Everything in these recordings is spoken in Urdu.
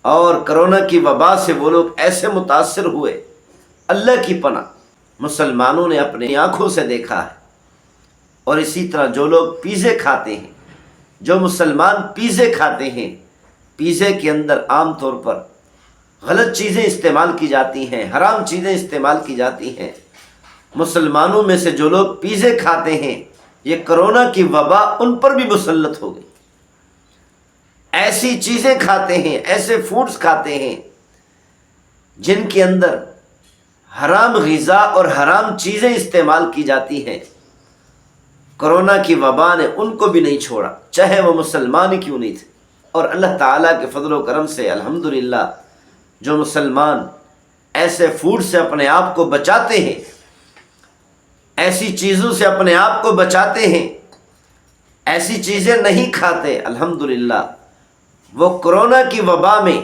اور کرونا کی وبا سے وہ لوگ ایسے متاثر ہوئے، اللہ کی پناہ مسلمانوں نے اپنی آنکھوں سے دیکھا ہے۔ اور اسی طرح جو لوگ پیزے کھاتے ہیں، جو مسلمان پیزے کھاتے ہیں، پیزے کے اندر عام طور پر غلط چیزیں استعمال کی جاتی ہیں، حرام چیزیں استعمال کی جاتی ہیں۔ مسلمانوں میں سے جو لوگ پیزے کھاتے ہیں، یہ کرونا کی وبا ان پر بھی مسلط ہو گئی۔ ایسی چیزیں کھاتے ہیں، ایسے فوڈز کھاتے ہیں جن کے اندر حرام غذا اور حرام چیزیں استعمال کی جاتی ہیں۔ کرونا کی وبا نے ان کو بھی نہیں چھوڑا، چاہے وہ مسلمان ہی کیوں نہیں تھے۔ اور اللہ تعالیٰ کے فضل و کرم سے الحمدللہ جو مسلمان ایسے فوڈ سے اپنے آپ کو بچاتے ہیں، ایسی چیزوں سے اپنے آپ کو بچاتے ہیں، ایسی چیزیں نہیں کھاتے، الحمدللہ وہ کرونا کی وبا میں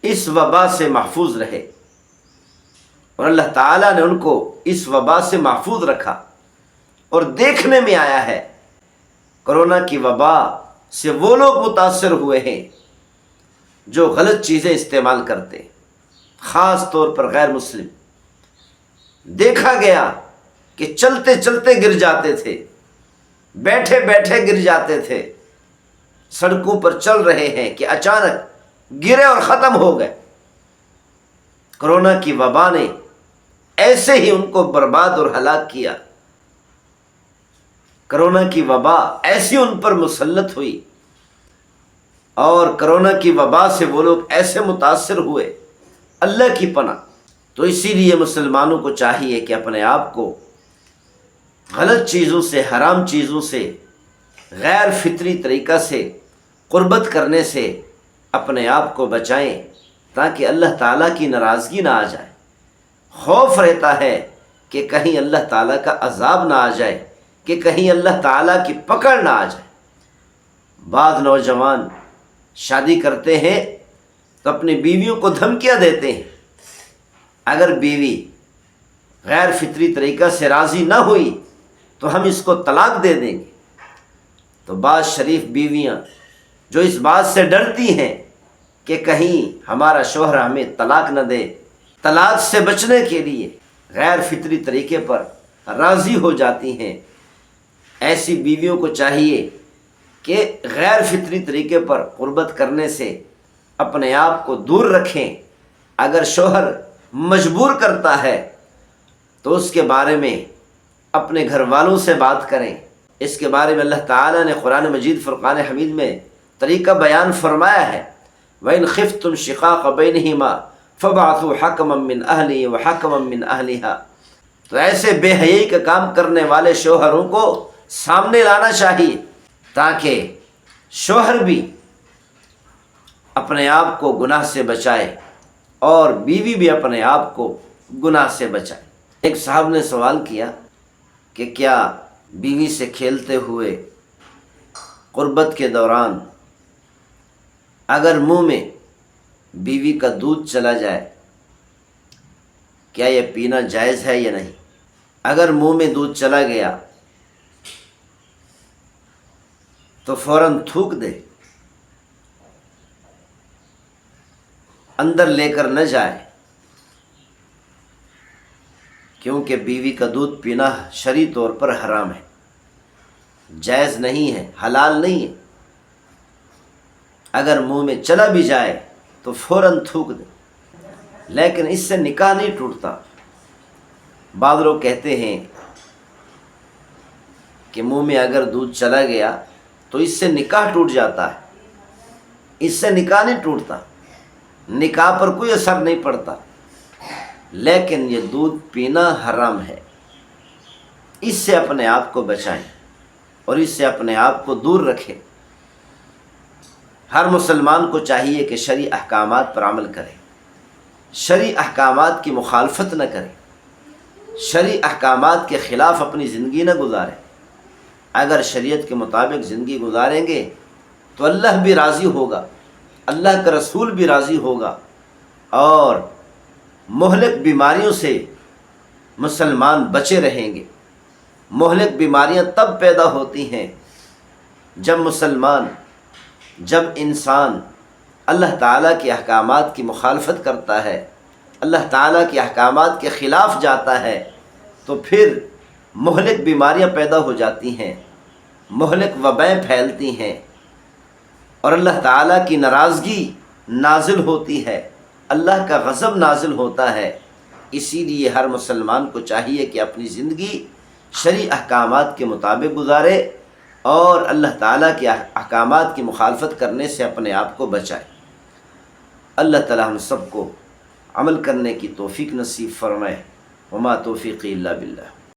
اس وبا سے محفوظ رہے، اور اللہ تعالیٰ نے ان کو اس وبا سے محفوظ رکھا۔ اور دیکھنے میں آیا ہے کرونا کی وبا سے وہ لوگ متاثر ہوئے ہیں جو غلط چیزیں استعمال کرتے، خاص طور پر غیر مسلم۔ دیکھا گیا کہ چلتے چلتے گر جاتے تھے، بیٹھے بیٹھے گر جاتے تھے، سڑکوں پر چل رہے ہیں کہ اچانک گرے اور ختم ہو گئے۔ کرونا کی وبا نے ایسے ہی ان کو برباد اور ہلاک کیا۔ کرونا کی وبا ایسی ان پر مسلط ہوئی، اور کرونا کی وبا سے وہ لوگ ایسے متاثر ہوئے، اللہ کی پناہ۔ تو اسی لیے مسلمانوں کو چاہیے کہ اپنے آپ کو غلط چیزوں سے، حرام چیزوں سے، غیر فطری طریقہ سے قربت کرنے سے اپنے آپ کو بچائیں، تاکہ اللہ تعالیٰ کی ناراضگی نہ آ جائے۔ خوف رہتا ہے کہ کہیں اللہ تعالیٰ کا عذاب نہ آ جائے، کہ کہیں اللہ تعالیٰ کی پکڑ نہ آ جائے۔ بعض نوجوان شادی کرتے ہیں تو اپنی بیویوں کو دھمکیاں دیتے ہیں، اگر بیوی غیر فطری طریقہ سے راضی نہ ہوئی تو ہم اس کو طلاق دے دیں گے۔ تو بعض شریف بیویاں جو اس بات سے ڈرتی ہیں کہ کہیں ہمارا شوہر ہمیں طلاق نہ دے، طلاق سے بچنے کے لیے غیر فطری طریقے پر راضی ہو جاتی ہیں۔ ایسی بیویوں کو چاہیے کہ غیر فطری طریقے پر قربت کرنے سے اپنے آپ کو دور رکھیں۔ اگر شوہر مجبور کرتا ہے تو اس کے بارے میں اپنے گھر والوں سے بات کریں۔ اس کے بارے میں اللہ تعالیٰ نے قرآن مجید فرقان حمید میں طریقہ بیان فرمایا ہے، وَإِنْ خِفْتُمْ شِقَاقَ بَيْنِهِمَا فَابْعَثُوا حَكَمًا مِّنْ أَهْلِهِ وَحَكَمًا مِّنْ أَهْلِهَا۔ تو ایسے بے حیائی کا کام کرنے والے شوہروں کو سامنے لانا چاہیے، تاکہ شوہر بھی اپنے آپ کو گناہ سے بچائے اور بیوی بھی اپنے آپ کو گناہ سے بچائے۔ ایک صاحب نے سوال کیا کہ کیا بیوی سے کھیلتے ہوئے قربت کے دوران اگر منہ میں بیوی کا دودھ چلا جائے کیا یہ پینا جائز ہے یا نہیں؟ اگر منہ میں دودھ چلا گیا تو فوراً تھوک دے، اندر لے کر نہ جائے، کیونکہ بیوی کا دودھ پینا شرعی طور پر حرام ہے، جائز نہیں ہے، حلال نہیں ہے۔ اگر منہ میں چلا بھی جائے تو فوراً تھوک دے، لیکن اس سے نکاح نہیں ٹوٹتا۔ بعض لوگ کہتے ہیں کہ منہ میں اگر دودھ چلا گیا تو اس سے نکاح ٹوٹ جاتا ہے۔ اس سے نکاح نہیں ٹوٹتا، نکاح پر کوئی اثر نہیں پڑتا، لیکن یہ دودھ پینا حرام ہے۔ اس سے اپنے آپ کو بچائیں اور اس سے اپنے آپ کو دور رکھیں۔ ہر مسلمان کو چاہیے کہ شرعی احکامات پر عمل کرے، شرعی احکامات کی مخالفت نہ کرے، شرعی احکامات کے خلاف اپنی زندگی نہ گزارے۔ اگر شریعت کے مطابق زندگی گزاریں گے تو اللہ بھی راضی ہوگا، اللہ کا رسول بھی راضی ہوگا، اور مہلک بیماریوں سے مسلمان بچے رہیں گے۔ مہلک بیماریاں تب پیدا ہوتی ہیں جب انسان اللہ تعالیٰ کے احکامات کی مخالفت کرتا ہے، اللہ تعالیٰ کے احکامات کے خلاف جاتا ہے، تو پھر مہلک بیماریاں پیدا ہو جاتی ہیں، مہلک وبائیں پھیلتی ہیں، اور اللہ تعالیٰ کی ناراضگی نازل ہوتی ہے، اللہ کا غضب نازل ہوتا ہے۔ اسی لیے ہر مسلمان کو چاہیے کہ اپنی زندگی شرعی احکامات کے مطابق گزارے اور اللہ تعالیٰ کے احکامات کی مخالفت کرنے سے اپنے آپ کو بچائے۔ اللہ تعالیٰ ہم سب کو عمل کرنے کی توفیق نصیب فرمائے۔ وما توفیقی الا باللہ۔